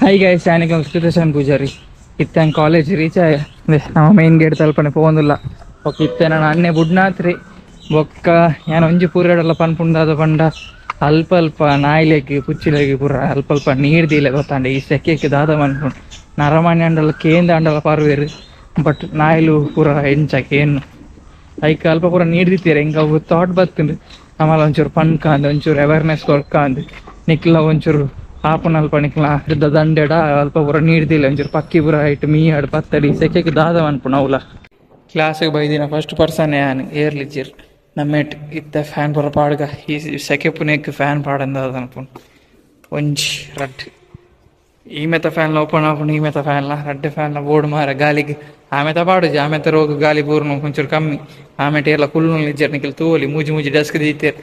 Hi guys, I'm Trithesh and Poojary. It's college reach. ನಮ್ಮ main gate ತಲುಪನೆ ಫೋನಿಲ್ಲ okay ಇತ್ತೆ ನಾನು ಅನ್ನೆ ಬುಡ್ನಾತ್ರಿ ಬೊಕ್ಕ ನಾನು ಒಂಜಿ ಪೂರಡಲ್ಲ ಪನ್ಪುಂಡಾದ ಪಂಡ ಅಲ್ಪ ಅಲ್ಪ ನಾಯಿಲೆಗೆ ಪುಚ್ಚಿಲೆಗೆ ಪೂರ ಅಲ್ಪ ಅಲ್ಪ ನೀರ್ದಿಲ್ಲ ಗೊತ್ತಾಂಡೆ ಈ ಸೆಕೆಗೆ ದಾದ ಪನ್ಪುಂಡು ನರಮಣಿ ಅಂಡಲ ಕೇಂದ್ರ ಅಂಡಲ ಪಾರ್ವೇರು ಬಟ್ ನಾಯಿಲು ಪೂರ ಎಂಚಕ್ಕೆ ಏನು ಐಕೆ ಅಲ್ಪ ಪೂರ ನೀಡ್ದಿತ್ತೀರ ಹಿಂಗೆ ಅವು ಥಾಟ್ ಬರ್ತಂಡು ಆಮೇಲೆ ಒಂಚೂರು ಪನ್ಕಾಂದು ಒಂಚೂರು ಅವೇರ್ನೆಸ್ ಕೊರ್ಕಾಂದು ನಿಕ್ಲ ಒಂಚೂರು ಆಪನಲ್ಪ ನಿಕ್ಲ ಅರ್ಧ ದಂಡೆಡ ಅಲ್ಪ ಪೂರ ನೀಡ್ದಿಲ್ಲ ಒಂಚೂರು ಪಕ್ಕಿ ಪೂರ ಆಯ್ತು ಮೀ ಆಡು ಪತ್ತಡಿ ಸೆಕೆಗೆ ದಾದ ಅನ್ಪುಣ ಅವಲ ಕ್ಲಾಸಿಗೆ ಬೈದಿನ ಫಸ್ಟ್ ಪರ್ಸನ್ ಯಾನ್ ಏರ್ಲಿಜ್ಜಿರ್ ನಮ್ಮೇಟ್ ಇತ್ತ ಫ್ಯಾನ್ ಪೂರ ಪಾಡ್ಗ ಈ ಸೆಕೆ ಪುನೆಕ್ ಫ್ಯಾನ್ ಪಾಡಂದ ಅನ್ಪುಣ್ ಒಂಜಿ ರಡ್ ಈ ಮೆತ್ತ ಫ್ಯಾನ್ಲ ಓಪನ್ ಆಪುಂಡು ಈ ಮೆತ್ತ ಫ್ಯಾನ್ಲ ರಡ್ಡೆ ಫ್ಯಾನ್ಲ ಬೋರ್ಡ್ ಮಾರ ಗಾಲಿಗೆ ಆಮೆತ ಪಾಡುಜಿ ಆಮೆತ ರೋಗ ಗಾಲಿ ಪೂರ್ನು ಒಂಚೂರು ಕಮ್ಮಿ ಆಮೆಟ್ ಎಲ್ಲ ಕುಲ್ಲು ಇಜ್ಜರ್ ನಿಖಿಲ್ ತೂವಲಿ ಮೂಜಿ ಮೂಜಿ ಡೆಸ್ಕ್ ದೀತೇರ್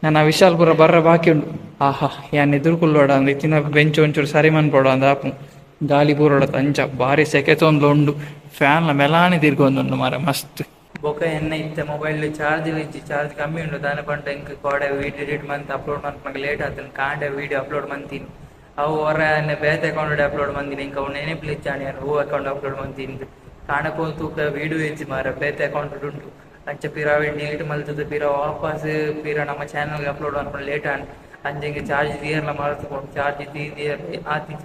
ನಾನು ಆ ವಿಶಾಲ್ ಪೂರ ಬರ್ರ ಬಾಕಿ ಉಂಡು ಆಹಾ ಯಾನ್ ಎದುರು ಕುಲ್ಲೋಡ ಅಂದ ಇತ್ತಿನ ಬೆಂಚ್ ಒಂಚೂರು ಸರಿ ಮನ್ಪೋಡ ಅಂದ ಆಪು ಗಾಲಿ ಪೂರೋಡ ಅಂಚ ಭಾರಿ ಸೆಕೆ ತೊಂದು ಉಂಡು ಫ್ಯಾನ್ಲ ಮೆಲಾನಿ ತಿರ್ಗೊಂದುಂಡು ಮಾರ ಮಸ್ತ್ ಬೊಕ ಎನ್ನ ಇತ್ತೆ ಮೊಬೈಲ್ ಚಾರ್ಜ್ ಇಜ್ಜಿ ಚಾರ್ಜ್ ಕಮ್ಮಿ ಉಂಡು ದಾನೆ ಪಂಡ ಇಂಕ್ ಕೋಡೆ ವೀಡಿಯೋ ಎಡಿಟ್ ಮಂತ್ ಅಪ್ಲೋಡ್ ಮನ್ಪಂಗೆ ಲೇಟ್ ಆತನು ಕಾಂಡೆ ವೀಡಿಯೋ ಅಪ್ಲೋಡ್ ಮಂತೀನಿ ಅವು ಹೊರ ಬೇತೆ ಅಕೌಂಟ್ ಅಪ್ಲೋಡ್ ಮಂದಿನಿ ಇಂಕ ಅವು ನೆನಪಿಲ್ ಇಚ್ಚಾಣಿ ಹೂ ಅಕೌಂಟ್ ಅಪ್ಲೋಡ್ ಮಂತೀನಿ ಕಾಣಕೋ ತೂಕ ವೀಡಿಯೋ ಇಜ್ಜಿ ಮಾರ ಬೇತೆ ಅಕೌಂಟ್ ಉಂಟು ಅಂಚ ಪಿರ ಡಿಲೀಟ್ ಮಲ್ತದ ಪಿರ ವಾಪಸ್ ಪಿರ ನಮ್ಮ ಚಾನಲ್ಗೆ ಅಪ್ಲೋಡ್ ಮಾಡ್ಕೊಂಡು ಲೇಟ್ ಆನ್ ಅಂಚಂಗೆ ಚಾರ್ಜ್ ದಿಯರ್ಲ ಮರೆತುಕೊಂಡು ಚಾರ್ಜ್ ದಿಯರ್ ಆತಿ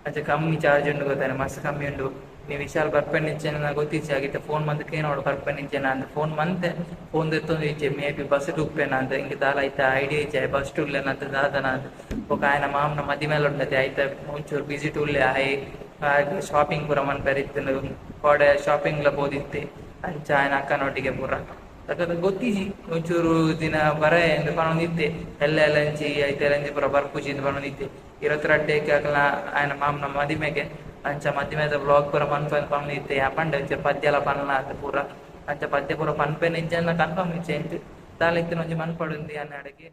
ಅಂಚ ಕಮ್ಮಿ ಚಾರ್ಜ್ ಉಂಡು ಗೊತ್ತಾನೆ ಮಸ್ತ್ ಕಮ್ಮಿ ಉಂಡು ನೀವು ವಿಶಾಲ್ ಬರ್ಪೆನಿಚ್ಚೆ ನಾ ಗೊತ್ತಿಚ್ಚೆ ಆಗಿತ್ತೆ ಫೋನ್ ಮಂದಕ್ಕೆ ನೋಡು ಬರ್ಪೆನಿಚ್ಚೆ ನಾನು ಫೋನ್ ಮಂತೆ ಫೋನ್ ತೆತ್ತೊಂದು ಇಚ್ಚೆ ಮೇ ಬಿ ಬಸ್ ಟುಪ್ಪೇನ ಅಂತ ಹಿಂಗೆ ದಾಲ ಆಯ್ತಾ ಐಡಿಯಾ ಇಚ್ಚೆ ಬಸ್ ಟುಲ್ಲೇನ ಅಂತ ದಾದನ ಅಂತ ఒక ఆయన ಮಾಮನ ಮದಿ ಮೇಲೆ ಉಂಟದೆ ಆಯ್ತಾ ಒಂಚೂರು ಬಿಸಿ ಟುಲ್ಲೆ ಆಯ್ ಶಾಪಿಂಗ್ ಪೂರ ಮನ್ಪೆರಿತ್ತು ಕೋಡೆ ಶಾಪಿಂಗ್ಲ ಬೋದಿತ್ತೆ ಅಂಚ ఆయన ಅಕ್ಕನೊಟ್ಟಿಗೆ ಪೂರ ತಕ್ಕದ ಗೊತ್ತಿಜಿ ಒಂಚೂರು ದಿನ ಬರ ಎಂದು ಪಣೊಂದಿತ್ತೆ ಎಲ್ಲ ಅಂಚಿ ಐತೆಲ್ಲಂಚಿ ಪೂರ ಬರ್ಪುಜಿ ಎಂದು ಪಣೊಂದಿತ್ತೆ ಇರತ್ತರಡ್ಡೇಕೆ ಆಗಲ ఆయన ಮಾಮನ ಮದಿಮೆಗೆ ಅಂಚ ಮದಿಮೆದ ಬ್ಲಾಗ್ ಪೂರ ಪಣೊಂದಿತ್ತೆ ಆ ಪಂಡ ಒಂಚೂರು ಪದ್ಯ ಎಲ್ಲ ಪಣ್ಣ ಅಂತ ಪೂರ ಅಂಚ ಪದ್ಯ ಪೂರ ಪನ್ಪೆನ ಇಂಚನ್ನ ಕನ್ಫರ್ಮ್ ಇಚ್ಚೆ ಅಂತ ತಾಲಿತ್ತಿನ ಒಂಜಿ ಮನ್ಪಡುಂದಿ ಅನ್ನಡಗೆ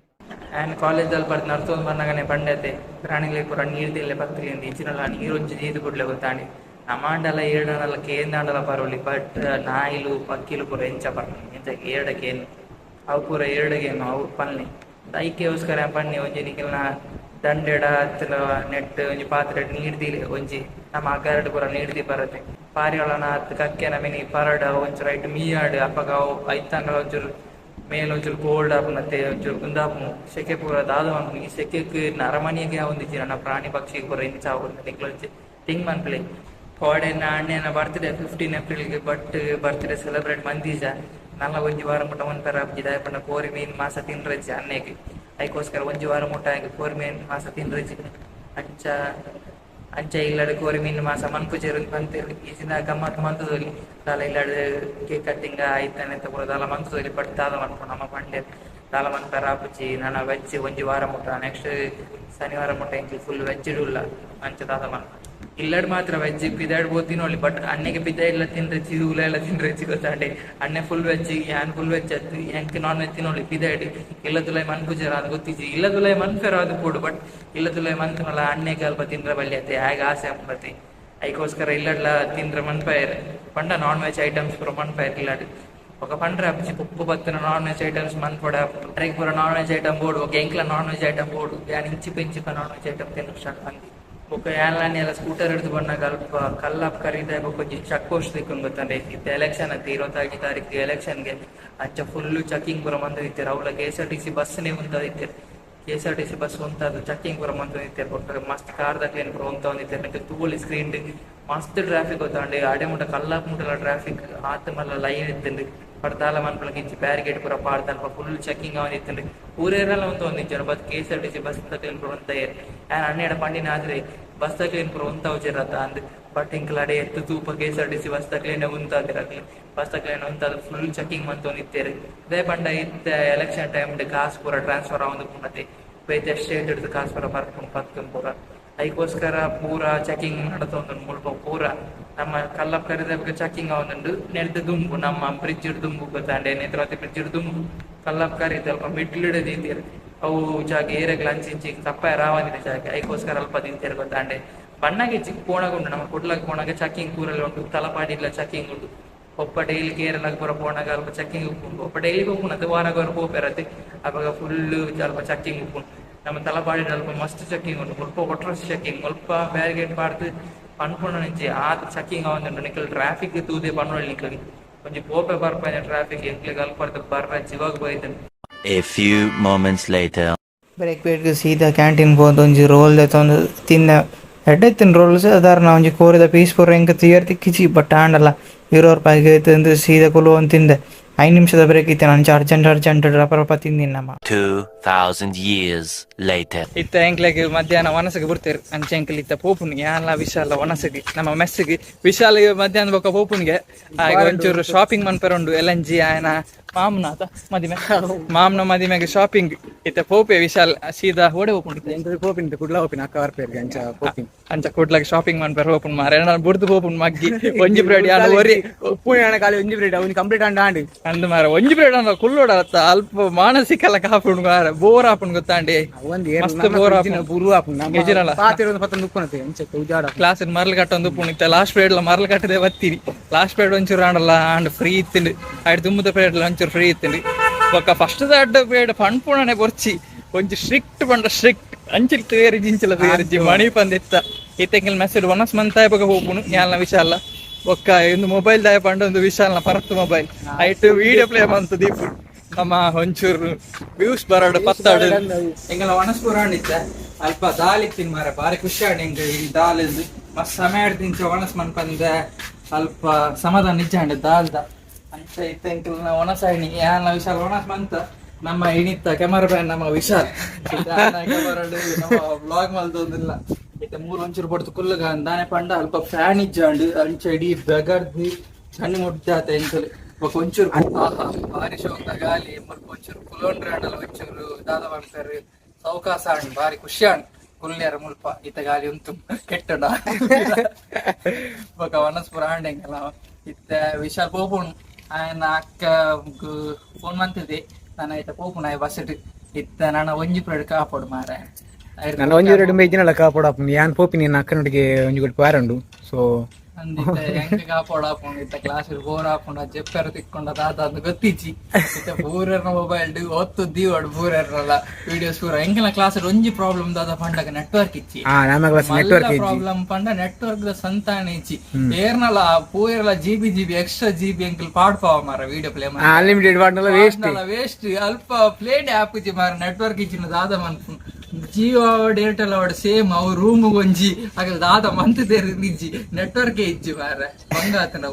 ఆయన ಕಾಲೇಜಲ್ಲಿ ಬರ್ದು ನಡ್ಸೋದು ಬಂದಾಗನೆ ಪಂಡತೆ ಪ್ರಾಣಿಗಳಿಗೆ ಪೂರ ನೀರ್ದಿಲ್ಲ ಪತ್ರಿಯಿಂದ ಇಚ್ಚಿನಲ್ಲ ನೀರು ಒಂಚಿ ನೀರು ಕೊಡ್ಲೆ ಗೊತ್ತಾಣಿ ನಮಾಂಡಲ ಏಡನಲ್ಲ ಕೇಂದಾಂಡಲ ಪರವಲಿ ಬಟ್ ನಾಯಿಲು ಪಕ್ಕಿಲು ಪೂರ ಎಂಚ ಪರ್ನಿ ಎಂಚ ಏಡಕೇನು ಅವು ಪೂರ ಏರಡಗೇನು ಅವು ಪನ್ನಿ ಐಕ್ಯಗೋಸ್ಕರ ಪನ್ನಿ ಒಂಜಿ ನಿಖಿಲ್ನ ದಂಡೆಡ ಹತ್ತಿರ ನೆಟ್ ಒಂಜಿ ಪಾತ್ರೆ ನೀಡ್ದಿಲ್ಲ ಒಂಜಿ ನಮ್ಮ ಅಗ್ಗರಡು ಪೂರ ನೀಡ್ದಿ ಬರತ್ತೆ ಪಾರಿಯೊಳನ ಹತ್ತು ಕಕ್ಕೆನ ಮಿನಿ ಪರಡ ಒಂಚೂರು ಐಟು ಮೀಯಾಡು ಅಪ್ಪಗ ಐತಂಗಳ ಒಂಚೂರು ಮೇಲೆ ಒಂಚೂರು ಕೋಲ್ಡ್ ಆಪುನತ್ತೆ ಒಂಚೂರು ಕುಂದಾಪು ಸೆಕೆ ಪೂರ ದಾದ ಈ ಸೆಕೆಗೆ ನರಮನಿಗೆ ಒಂದಿಚ್ಚಿ ನನ್ನ ಪ್ರಾಣಿ ಪಕ್ಷಿಗೆ ಪೂರ ಇಂಚ ಆಗುದು ನಿಕ್ಲೊಂಚೆ ಥಿಂಗ್ ಮನ್ಪ್ಲೆ ಕೋಡೆ ಅಣ್ಣನ ಬರ್ತ್ಡೇ 15 ಏಪ್ರಿಲ್ಗೆ ಬಟ್ ಬರ್ತ್ಡೇ ಸೆಲೆಬ್ರೇಟ್ ಮಂದೀಜ ನಲ್ಲ ಒಂಜಿ ವಾರ ಮುಟ್ಟ ಒಂಥರ ಇದಾಯಪಂಡ ಕೋರಿ ಮೀನ್ ಮಾಸ ತಿನ್ರಜ್ಜಿ ಅನ್ನೆಗೆ ಅದಕ್ಕೋಸ್ಕರ ಒಂಜಿ ವಾರ ಮುಟ್ಟ ಕೋರಿ ಮೀನ್ ಮಾಸ ತಿನ್ರಜ್ಜಿ ಅಂಚ ಅಂಚ ಇಲ್ಲಡ ಕೋರಿ ಮೀನ್ ಮಾಸ ಮನ್ಪುಜೇರು ಬಂತೇಳಿ ಈ ದಿನ ಗಮ್ಮತ್ ಮಂತದಲ್ಲಿ ದಾಲ ಇಲ್ಲಡ ಕೇಕ್ ಕಟ್ಟಿಂಗ್ ಆಯ್ತಾನೆ ಅಂತ ಕೂಡ ದಾಲ ಮಂತದಲ್ಲಿ ಬಟ್ ದಾಲ ಮನ್ಪು ನಮ್ಮ ಪಂಡೆ ದಾಲ ಮನ್ಪರ ಆಪುಜಿ ನಾನು ವೆಜ್ ಒಂಜಿ ವಾರ ಮುಟ್ಟ ನೆಕ್ಸ್ಟ್ ಶನಿವಾರ ಮುಟ್ಟ ಇಂಚಿ ಫುಲ್ ವೆಜ್ ಇಡುಲ್ಲ ಅಂಚ ದಾದ ಮನ್ಪ ಇಲ್ಲಡ್ ಮಾತ್ರ ವೆಜ್ ಪಿದಾಡ್ ಬೋತಿನೋಳಿ ಬಟ್ ಅನ್ನೆಗೆ ಪಿದ ಎಲ್ಲ ತಿಂದ್ರೆ ಚಿರುಗುಲ ಎಲ್ಲ ತಿಂದ್ರೆ ಗೊತ್ತಾಂಡೆ ಅನ್ನೆ ಫುಲ್ ವೆಜ್ ಯಾನ್ ಫುಲ್ ವೆಜ್ ಅತ್ತು ಎಂಕ್ ನಾನ್ ವೆಜ್ ತಿನ್ನೋಳಿ ಪಿದಾಡಿ ಇಲ್ಲದುಲೈ ಮನ್ಪುಜರ ಅದು ಗೊತ್ತಿಜಿ ಇಲ್ಲದುಲೈ ಮನ್ಫೆರ ಅದು ಕೂಡು ಬಟ್ ಇಲ್ಲದುಲೈ ಮನ್ತನಲ್ಲ ಅನ್ನೆಗೆ ಅಲ್ಪ ತಿಂದ್ರೆ ಬಲ್ಯತೆ ಹಾಗೆ ಆಸೆ ಅಂಬತ್ತೆ ಅದಕ್ಕೋಸ್ಕರ ಇಲ್ಲಡ್ಲ ತಿಂದ್ರೆ ಮನ್ಪಯರ್ ಪಂಡ ನಾನ್ ವೆಜ್ ಐಟಮ್ಸ್ ಪೂರ ಮನ್ಪಯರ್ ಇಲ್ಲಡ್ ఒక పండ్ర ఉప్పు పత్తిన నాన్ వెజ్ ఐటమ్స్ మన కూడా పూర నాన్ వెజ్ ఐటమ్ బోర్డు ఒక ఎంక్ల నాన్ వెజ్ ఐటమ్ బోర్డు దాని ఇంచి పెంచి నాన్ వెజ్ ఐటమ్ ತಿನ್ನು ಸ್ಟಾರ್ಟ್ ಮಂದಿ ఒక ಏನ್ಲಾನಿ ಎಲ್ಲ ಸ್ಕೂಟರ್ ಹಿಡಿದು ಬಂದಾಗ ಅಲ್ಪ ಕಲ್ಲಪ್ ಕರೀತಾ ಕೊಂಚ ಚೆಕ್ ಪೋಸ್ಟ್ ತಿಕ್ಕೊಂಡು ಗೊತ್ತಂಡೆ ಇತ್ತು ಎಲೆಕ್ಷನ್ ಅಂತ 25 ತಾರೀಕು ಎಲೆಕ್ಷನ್ಗೆ ಅಂಚ ಫುಲ್ಲು ಚೆಕಿಂಗ್ ಪೂರ ಮಂದು ಇರ್ತಾರೆ ಅವಳ KSRTC ಬಸ್ನೇ ಉಂಟದಿರ್ತಾರೆ KSRTC ಬಸ್ ಉಂಟದು ಚೆಕಿಂಗ್ ಪೂರ ಮಂದು ಇರ್ತಾರೆ ಮಸ್ತ್ ಕಾರ್ದಾಗ ಏನು ಪೂರ ಉಂಟ ಒಂದಿರ್ತಾರೆ ತೂಲಿ ಸ್ಕ್ರೀನ್ ಮಸ್ತ್ ಟ್ರಾಫಿಕ್ ಗೊತ್ತಾಂಡೆ ಆಡೆ ಮುಟ್ಟ ಕಲ್ಲಪ್ ಮುಟ್ಟಲ್ಲ ಟ್ರಾಫಿಕ್ ಆತ ಮಲ್ಲ ಲೈನ್ ಇತ್ತಂడి ಪಡ್ತಾಲ ಮನ್ಪಳಕ್ಕೆ ಇಚ್ಚಿ ಬ್ಯಾರಿಗೇಡ್ ಪೂರ ಪಾಡ್ದಲ್ಪ ಫುಲ್ ಚೆಕಿಂಗ್ ಅವನಿತ್ತಂడి ಊರೇರೆಲ್ಲ ಒಂದಿಜ್ಜಾರ ಬಸ್ KSRTC ಬಸ್ ತಕ್ಲೇನ್ ಪೂರ ಒಂತ ಯಾನ್ ಅನ್ನೆಡ ಪಂಡಿನ ಆದ್ರೆ ಬಸ್ ತಕ್ಲೇನ್ ಪೂರ ಒಂತ ಉಜಿರತ್ತ ಅಂದ್ ಬಟ್ ಇಂಕ್ಲಾಡೆ ಎತ್ತು ತೂಪ KSRTC ಬಸ್ ತಕ್ಲೇನೆ ಉಂತಾದಿರಲಿ ಬಸ್ ತಕ್ಲೇನೆ ಉಂತಾದ ಫುಲ್ ಚೆಕಿಂಗ್ ಮಂತೋನಿತ್ತೇರಿ ಅದೇ ಪಂಡ ಇತ್ತ ಎಲೆಕ್ಷನ್ ಟೈಮ್ ಕಾಸು ಪೂರ ಟ್ರಾನ್ಸ್ಫರ್ ಆವಂದು ಪುಣತೆ ಬೇತೆ ಸ್ಟೇಟ್ ಹಿಡಿದು ಕಾಸು ಪೂರ ಬರ್ಕೊಂಡು ಪತ್ಕೊಂಡು ಪೂರ ಅದಕ್ಕೋಸ್ಕರ ಪೂರ ಚೆಕಿಂಗ್ ನಡತೊಂದು ಮುಲ್ಪ ಪೂರ ನಮ್ಮ ಕಲ್ಲಪ್ ಕರೆದ ಚೆಕಿಂಗ್ ಅವನುಂಡು ನೆಡ್ದು ದುಂಬು ನಮ್ಮ ಬ್ರಿಡ್ಜ್ ದುಂಬು ಗೊತ್ತಾಂಡೆ ನೇತ್ರಾವತಿ ಬ್ರಿಡ್ಜ್ ದುಂಬು ಕಲ್ಲಪ್ ಕರೀತ ಅಲ್ಪ ಮಿಡ್ಲಿಡ ತಿಂತೀರಿ ಅವು ಜಾಗ ಏರೆಗ್ಲ ಅಂಚಿಂಚಿ ತಪ್ಪಾಯ ರಾವಂದಿನ ಜಾಗ ಅದಕ್ಕೋಸ್ಕರ ಅಲ್ಪ ತಿಂತೀರಿ ಗೊತ್ತಾಂಡೆ ಬಣ್ಣಗೆ ಚಿಕ್ಕ ಪೋಣಗುಂಡು ನಮ್ಮ ಕುಡ್ಲಕ್ ಪೋಣಗ ಚೆಕಿಂಗ್ ಪೂರಲ್ಲಿ ಉಂಟು ತಲಪಾಡಿಲ್ಲ ಚೆಕಿಂಗ್ ಉಂಟು ಒಬ್ಬ ಡೈಲಿ ಕೇರಳಕ್ಕೆ ಪೂರ ಪೋಣಗ ಅಲ್ಪ ಚೆಕಿಂಗ್ ಉಪ್ಪುಂಡು ಒಬ್ಬ ಡೈಲಿ ಉಪ್ಪುಂಡು ಅದು ವಾರಗವರು ಹೋಗ್ಬೇರತ್ತೆ ಅವಾಗ ಫುಲ್ಲು ಅಲ್ಪ ಚೆಕಿಂಗ್ ಉಪ್ಪುಂಡು ನಮ್ಮ ತಲಪಾಡಿ ಅಲ್ಪ ಮಸ್ತ್ ಚೆಕ್ಕಿಂಗ್ ಉಂಟು, ಮುಲ್ಪ ಕೊಟ್ರಸ್ ಚೆಕ್ಕಿಂಗ್, ಮುಲ್ಪ ಬ್ಯಾರಿಗೇಡ್ ಪಾಡ್ದು ಪನ್ಪುಣ ನಿಂಚೆ ಆತ ಚೆಕ್ಕಿಂಗ್ ಆವಂದುಂಡು ನಿಕ್ಕಲ್ ಟ್ರಾಫಿಕ್ ತೂದೆ ಪನ್ನುವಳಿ ನಿಕ್ಕಲಿ ಒಂಜಿ ಪೋಪೆ ಬರ್ಪನೆ ಟ್ರಾಫಿಕ್ ಎಂಕ್ಲಿಗೆ ಅಲ್ಪರ್ದು ಬರ್ರ ಜೀವಾಗ ಬೈತನು. A few moments later. Break ಬೇಡ್ಗೆ ಸೀದಾ ಕ್ಯಾಂಟೀನ್ ಹೋದ ಒಂಜಿ ರೋಲ್ ತಂದು ತಿಂದ ಎಡ್ಡೆತ್ತಿನ ರೋಲ್ಸ್ ಅದಾರ ಒಂಜಿ ಕೋರಿದ ಪೀಸ್ ಪೂರ ಎಂಕ ತಿಯರ್ ತಿಕ್ಕಿಚಿ ಬಟ್ ಆಂಡಲ್ಲ ₹20 ತಂದು ಸೀದಾ ಕುಲು ಒಂದು ತಿಂದೆ. 5 ನಿಮಿಷದ ಬ್ರೇಕ್ ಇತ್ತೆ ನಾನು ಅರ್ಜೆಂಟ್ ರಪ ತಿಂದಿನಿ ನಮ್ಮ. 2000 years later. ಇತ್ತ ಎಂಕ್ಲೆಗೆ ಮಧ್ಯಾಹ್ನ ವನಸಗೆ ಬಿಡ್ತೇರು ಅಂಚೆ ಎಂಕ್ಲಿ ಇತ್ತ ಪೋಪುನಿಗೆ ಯಾನ್ಲ ವಿಶಾಲ ವನಸಗೆ ನಮ್ಮ ಮೆಸ್ಸಿಗೆ ವಿಶಾಲಿಗೆ ಮಧ್ಯಾಹ್ನ ಬೊಕ್ಕ ಪೋಪುನಿಗೆ ಆಗ ಒಂಚೂರು ಶಾಪಿಂಗ್ ಮನ್ಪೆರೊಂಡು LNG ಆಯನ ಮಾಮ್ನಾತ ಮದಿಮೆ ಮಾಮ್ನ ಮದಿಮೆಗೆ ಶಾಪಿಂಗ್ ಇತ್ತ ಪೋಪೆ ವಿಶಾಲ್ ಸೀದಾ ಓಡೆ ಹೋಗ್ಕೊಂಡು ಪೋಪಿನ್ ಕುಡ್ಲ ಹೋಪಿನ ಅಕ್ಕ ವರ್ಪೇರ್ಗೆ ಅಂಚ ಕೂಡ್ಲಾಗ ಶಾಪಿಂಗ್ ಮನ್ಪೆರ್ ಹೋಪುನ್ ಮಾರ ನಾನು ಬುಡ್ದು ಹೋಪುನ್ ಮಗ್ಗಿ ಒಂಜಿ ಬ್ರೆಡ್ ಯಾರು ಒರಿ ಉಪ್ಪು ಕಾಲಿ ಒಂಜಿ ಬ್ರೆಡ್ ಅವ್ನು ಕಂಪ್ಲೀಟ್ ಆಂಡ್ ಅಂದು ಮಾರ ಒಂಜಿ ಬ್ರೆಡ್ ಅಂದ್ರೆ ಕುಲ್ಲೋಡತ್ತ ಅಲ್ಪ ಮಾನಸಿಕ ಎಲ್ಲ ಕಾಪುಂಡು ಮಾರ ಬೋರ್ ಆಪುಂಡು ಗೊತ್ತಾಂಡಿ ಮಸ್ತ್ ಬೋರ್ ಆಪುಂಡು ಬುರು ಆಪುಂಡು ಗೆಜಿರಲ್ಲ ಪತ್ತೊಂದು ಉಪ್ಪುನತೆ ಉಜಾಡ ಕ್ಲಾಸ್ ಮರ್ಲ್ ಕಟ್ಟೊಂದು ಉಪ್ಪುಂಡು ಇತ್ತ ಲಾಸ್ಟ್ ಪೀರಿಯಡ್ ಮರ್ಲ್ ಕಟ್ಟದೆ ಬತ್ತೀರಿ ಲಾಸ್ಟ್ ಪೀರಿಯಡ್ ಒಂಚೂರು ಆಂಡಲ್ಲ ಆಂಡ್ ಫ್ರೀ ಇತ್ತಿಂಡು ಆಯ್ತು ತುಂಬದ ಪೀರಿಯಡ್ ಒಂಚೂರು ಫ್ರೀ ಇತ್ತಿಂಡು ಬೊಕ್ಕ ಫಸ್ಟ್ ಅಡ್ಡ ಪೀರಿಯಡ್ ಪಣ್ಪುಣನೆ ಬೊರ್ಚಿ ಒಂಚು ಸ್ಟ್ರಿಕ್ಟ್ ಬಂಡ ಸ್ಟ್ರಿಕ್ಟ್ ಅಂಚಿಲ್ ತೇರಿ ಜಿಂಚಲ ತೇರಿಜಿ ಮಣಿ ಪಂದಿತ್ತ ಇತ್ತೆಂಗಿಲ್ ಮೆಸೇಜ್ ಒನಸ್ ಮಂತಾಯ ಬಗ ಹೋಗ್ನು ಯಾಲ್ನ ವಿಶಾಲ ಒಕ್ಕ ಇಂದು ಮೊಬೈಲ್ ದಾಯ ಪಂಡ ಒಂದು ವಿಶಾಲ್ನ ಪರತ್ತು ಮೊಬೈಲ್ ಐಟು ವಿಡಿಯೋ ಪ್ಲೇ ಬಂತು ದೀಪು ನಮ್ಮ ಒಂಚೂರು ವ್ಯೂಸ್ ಬರೋಡು ಪತ್ತಾಡು ಎಂಗೆಲ್ಲ ಒನಸ್ ಪುರಾಣಿತ್ತ ಅಲ್ಪ ದಾಲಿತ್ತಿನ ಮಾರ ಬಾರಿ ಖುಷಿ ಆಡ್ ಹೆಂಗ ಈ ದಾಲಿಂದು ಮಸ್ತ್ ಸಮಯ ತಿಂಚ ಒನಸ್ ಮನ್ಪಂದ ಅಲ್ಪ ಸಮಾಧಾನ ನಿಜ ಅಂಡ ದಾಲ್ದ ಅಂಚ ಇತ್ತೆಂಕಲ್ ಒನಸ್ ಆಯ್ನಿ ಯಾಲ್ನ ವಿಶಾಲ್ ಒನಸ್ ಮಂತ ನಮ್ಮ ಇಣಿತ್ತ ಕ್ಯಾಮರಾ ಮ್ಯಾನ್ ನಮ್ಮ ವಿಶಾಲ್ ನಮ್ಮ ವ್ಲಾಗ್ ಮಲ್ದೊಂದಿಲ್ಲ ಇತ್ತ 3 ಒಂಚೂರು ಪಡ್ತು ಕುಲ್ಲಗ ಅಂದಾನೆ ಪಂಡ ಅಲ್ಪ ಫ್ಯಾನ್ ಇಜ್ಜಾಂಡು ಅಂಚ ಇಡೀ ಬೆಗರ್ದು ಸಣ್ಣ ಮುಟ್ಟಾತ ಎಂಕಲ್ ಒಂಚೂರು ಭಾರಿ ಶೋಕ ಗಾಲಿ ಮುಲ್ಪ ಒಂಚೂರು ಕುಲೋಂಡ್ರ ಆಂಡಲ್ಲ ಒಂಚೂರು ದಾದ ಮಾಡ್ತಾರೆ ಸೌಕಾಸ ಆಂಡ್ ಭಾರಿ ಖುಷಿ ಆಂಡ್ ಕುಲ್ನ್ಯಾರ ಮುಲ್ಪ ಇತ್ತ ಗಾಲಿ ಉಂಟು ಕೆಟ್ಟಡ ಬೊಕ ವನಸ್ಪುರ ಆಂಡೆಂಗಲ್ಲ ಇತ್ತ ವಿಶಾಲ್ ಪೋಪುಣ್ ಆಯನ ಅಕ್ಕ ಫೋನ್ ಮಂತಿದ್ದೆ ನಾನು ಆಯ್ತ ಪೋಪುಣ ಬಸ್ ಇತ್ತ ನಾನು ಒಂಜಿ ಪ್ರೇಡ್ ಕಾಪಾಡು ಮಾರ ನನ್ನ ಒಂಜಿ ಎರಡು ಮೇಜಿನಲ್ಲ ಕಾಪಾಡಪ್ಪ ಯಾನ್ ಪೋಪಿ ನಿನ್ನ ಅಕ್ಕನೊಟ್ಟಿಗೆ ಒಂಜಿ ಕೊಟ್ಟು ಪಾರಂಡು ಸೊ ಅಂದಿತ್ತ ಹೆಂಗ ಕಾಪಾಡಾಪುಂಡು ಇತ್ತ ಕ್ಲಾಸ್ ಬೋರ್ ಆಪುಂಡು ಜೆಪ್ಪೆರ ತಿಕ್ಕೊಂಡ ದಾದ ಅಂತ ಗೊತ್ತಿಚ್ಚಿ ಇತ್ತ ಪೂರರ್ನ ಮೊಬೈಲ್ ಒತ್ತು ದೀವಾಡು ಪೂರರ್ನಲ್ಲ ವಿಡಿಯೋಸ್ ಪೂರ ಎಂಗೆಲ್ಲ ಕ್ಲಾಸ್ ಒಂಜಿ ಪ್ರಾಬ್ಲಮ್ ದಾದ ಪಂಡಗ ನೆಟ್ವರ್ಕ್ ಇಚ್ಚಿ ಪ್ರಾಬ್ಲಮ್ ಪಂಡ ನೆಟ್ವರ್ಕ್ ದ ಸಂತಾನ ಇಚ್ಚಿ ಏರ್ನಲ್ಲ ಪೂರಲ್ಲ GB ಎಕ್ಸ್ಟ್ರಾ GB ಎಂಕಲ್ ಪಾಡ್ಪಾವ ಮಾರ ವಿಡಿಯೋ ಪ್ಲೇ ಮಾಡಿ ಅನ್ಲಿಮಿಟೆಡ್ ವಾಡ್ನಲ್ಲ ವೇಸ್ಟ್ ಅಲ್ಪ ಪ್ಲೇಡ್ ಆಪ್ ಇಚ್ಚಿ ಮಾರ ನೆಟ್ವರ್ಕ್ ಇಚ್ಚಿನ ದಾದ ಮನ್ಪುಂಡು ಜಿಯೋ ಏರ್ಟೆಲ್ ಅವಡ್ ಸೇಮ್ ಅವ್ ರೂಮ್ ಒಂಜಿ ಆಗ ದಾದ ಮಂತದೇರ್ ನಿಜ್ಜಿ ನೆಟ್ವರ್ಕ್ ಇಜ್ಜಿ ಮಾರ ಬಂಗಾತನ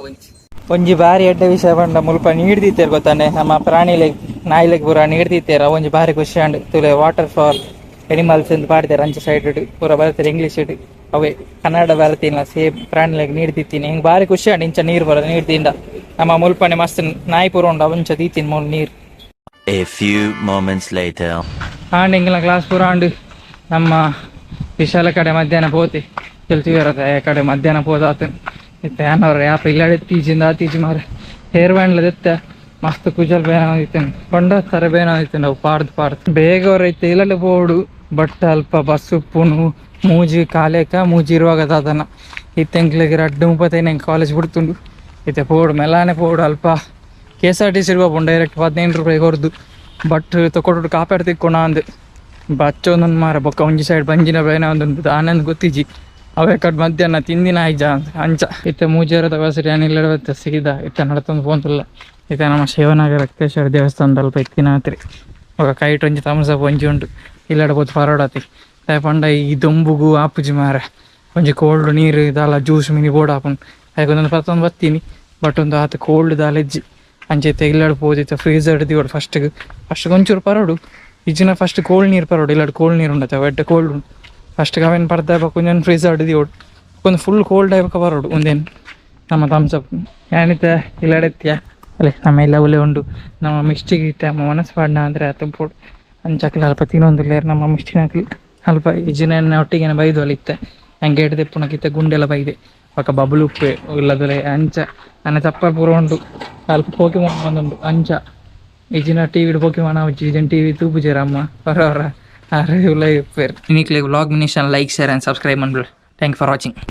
ಒಂಜಿ ಬಾರಿ ಎಡ್ಡ ವಿಷಯ ಬಂಡ ಮುಲ್ಪ ನೀಡ್ದಿತ್ತೇರ್ ಗೊತ್ತಾನೆ ನಮ್ಮ ಪ್ರಾಣಿಲೆಗ್ ನಾಯಿಲೆಗ್ ಪೂರ ನೀಡ್ದಿತ್ತೇರ ಒಂಜಿ ಬಾರಿ ಖುಷಿ ಅಂಡ್ ತುಲೆ ವಾಟರ್ ಫಾರ್ ಎನಿಮಲ್ಸ್ ಅಂತ ಪಾಡ್ತಾರೆ ಅಂಚೆ ಸೈಡ್ ಪೂರ ಬರತ್ತಾರೆ ಇಂಗ್ಲೀಷ್ ಅವೇ ಕನ್ನಡ ಬರತ್ತಿಲ್ಲ ಸೇಮ್ ಪ್ರಾಣಿಲೆಗ್ ನೀಡ್ದಿತ್ತೀನಿ ಹಿಂಗ್ ಬಾರಿ ಖುಷಿ ಅಂಡ್ ಇಂಚ ನೀರ್ ಬರೋದು ನೀಡ್ದಿಂದ ನಮ್ಮ ಮುಲ್ಪನೆ ಮಸ್ತ್ ನಾಯಿ ಪೂರ ಉಂಡ ಒಂಚ ದೀತಿನ್ ಮೂಲ್ ನೀರ್. A few moments later. And ಹಿಂಗೆಲ್ಲ ಕ್ಲಾಸ್ ಪೂರ ಆಂಡ್ ನಮ್ಮ ವಿಶಾಲ ಕಡೆ ಮಧ್ಯಾಹ್ನ ಪೋತಿ ಕೆಲ್ಸಿಗೆ ಇರತ್ತೆ ಆ ಕಡೆ ಮಧ್ಯಾಹ್ನ ಪೋದಾತ ಇತ್ತ ಏನವ್ರ ಯಾಪ ಇಲ್ಲಾಡೆ ತೀಜಿಂದ ತೀಜಿ ಮಾರ ಹೇರ್ ಬ್ಯಾಂಡ್ಲದೆತ್ತ ಮಸ್ತ್ ಕುಜಲ್ ಬೇನಾದಿತ್ತೇನೆ ಕೊಂಡ ತರ ಬೇನಾದಿತ್ತೇನೆ ಅವು ಪಾಡ್ದು ಬೇಗ ಅವ್ರ ಐತೆ ಇಲ್ಲಡೆ ಪೋಡು ಬಟ್ ಅಲ್ಪ ಬಸ್ ಉಪ್ಪುನು ಮೂಜಿ ಕಾಲೇಕ ಮೂಜಿ ಇರುವಾಗ ದಾದನ ಇತ್ತೆಂಕ್ಲಿಗೆ 2:35 ಕಾಲೇಜ್ ಬಿಡ್ತುಂಡು ಇತ್ತೆ ಪೋಡು ಮೆಲಾನೆ ಪೋಡು ಅಲ್ಪ KSRTC ಇರುವ ಡೈರೆಕ್ಟ್ ₹15 ಹೊರದು ಬಟ್ ತಕೊಟ್ಟು ಕಾಪಾಡು ತಿಕ್ಕೋಣ ಅಂದು ಬಚ್ಚೊಂದೊಂದು ಮಾರ ಬೊಕ್ಕ ಒಂಜಿ ಸೈಡ್ ಬಂಜಿನ ಬೇನ ಒಂದೊಂದು ಆನಂದ್ ಗೊತ್ತಿಜ್ಜಿ ಅವೇ ಕಡ್ ಮಧ್ಯಾಹ್ನ ತಿಂದಿನ ಆಯ್ಜ ಅಂಚ ಇತ್ತ ಮೂಜಾರದ ಬಸರಿ ಏನಿಲ್ಲ ಸೀದಾ ಇತ್ತ ನಡತೊಂದು ಪೋಂತಲ್ಲ ಇತ್ತ ನಮ್ಮ ಶಿವನಗರ ರಕ್ತೇಶ್ವರ ದೇವಸ್ಥಾನದ ಅಲ್ಪ ಎತ್ತಿನಾತ್ರಿ ఒక ಕೈಟ್ ಒಂಜಿ ತಮ್ಸಪ್ ಒಂಜಿ ಉಂಟು ಇಲ್ಲಡ ಪೋತು ಪರೋಡತಿ ಪಂಡ ಈ ದೊಂಬುಗು ಆಪುಜಿ ಮಾರ ಒಂಜಿ ಕೋಲ್ಡ್ ನೀರು ಇದಲ್ಲ ಜ್ಯೂಸ್ ಮಿನಿ ಬೋರ್ಡ್ ಹಾಕೊಂಡು ಅದಕ್ಕೊಂದೊಂದು ಪತ್ತೊಂದು ಬತ್ತೀನಿ ಬಟ್ ಒಂದು ಆತ ಕೋಲ್ಡ್ ದಾಲೆಜ್ಜಿ ಅಂಚೈತೆ ಇಲ್ಲಾಡು ಪೋದಿತ್ತ ಫ್ರೀಸರ್ ಹಿಡಿದಿವಡು ಫಸ್ಟ್ಗೆ ಒಂಚೂರು ಪರೋಡು ಇಜ್ಜಿನ ಫಸ್ಟ್ ಕೋಲ್ಡ್ ನೀರು ಪರೋಡು ಇಲ್ಲಾಡು ಕೋಲ್ಡ್ ನೀರು ಉಂಡತ್ತೆ ಎಡ್ಡ ಕೋಲ್ಡ್ ಉಂಟು ಫಸ್ಟ್ಗೆ ಅವೇನು ಪರ್ದ ಕೊಂಚ ಫ್ರೀಸರ್ ಹಿಡಿದಿವಡು ಒಂದು ಫುಲ್ ಕೋಲ್ಡ್ ಆಯ್ಬೇಕು ಪರೋಡು ಒಂದೇನು ನಮ್ಮ ತಮ್ಸಪ್ ಏನಿತ್ತ ಇಲ್ಲಾಡೆತ್ಯ ಅಲ್ಲೇ ನಮ್ಮ ಎಲ್ಲ ಒಳ್ಳೆ ಉಂಡು ನಮ್ಮ ಮಿಸ್ಟಿಗೆ ಇತ್ತೆ ನಮ್ಮ ಮನಸ್ಸು ಪಾಡ್ನ ಅಂದರೆ ತುಂಬೋಡು ಅಂಚಕ್ಲಿ ಅಲ್ಪ ತಿನ್ನೊಂದು ಲೇರ್ ನಮ್ಮ ಮಿಸ್ಟಿನಾಕ್ಲಿ ಅಲ್ಪ ಇಜ್ಜಿನ ಒಟ್ಟಿಗೆ ಬೈದು ಅಲ್ಲಿ ಇತ್ತೆ ಹಂಗೆ ಹಿಡ್ದೆ ಪುನಕಿತ್ತೆ ಗುಂಡೆಲ್ಲ ಬೈದೆ ಪಕ್ಕ ಬಬಲು ಉಪ್ಪೆ ಇಲ್ಲದ್ರೆ ಅಂಚ ನನ್ನ ಚಪ್ಪಲ್ ಪೂರ ಉಂಟು ಅಲ್ಪ ಪೋಕಿಮಾನ್ ಒಂದುಂಟು ಅಂಚ ಇಜಿನ ಟಿವಿ ಪೋಕಿಮಾನ್ ಇಜಿನ ಟಿವಿ ತೂಪುಜೇರ ಅಮ್ಮ ಹೊರ ಉಪ್ಪೇರು ಇನ್ನಿಕ್ಲೆ ವ್ಲಾಗ್ ಮಿನಿಷನ್ ಲೈಕ್ ಶೇರ್ ಆ್ಯಂಡ್ ಸಬ್ಸ್ಕ್ರೈಬ್ ಮಾಡ್ಬಿಡು. Thank for watching.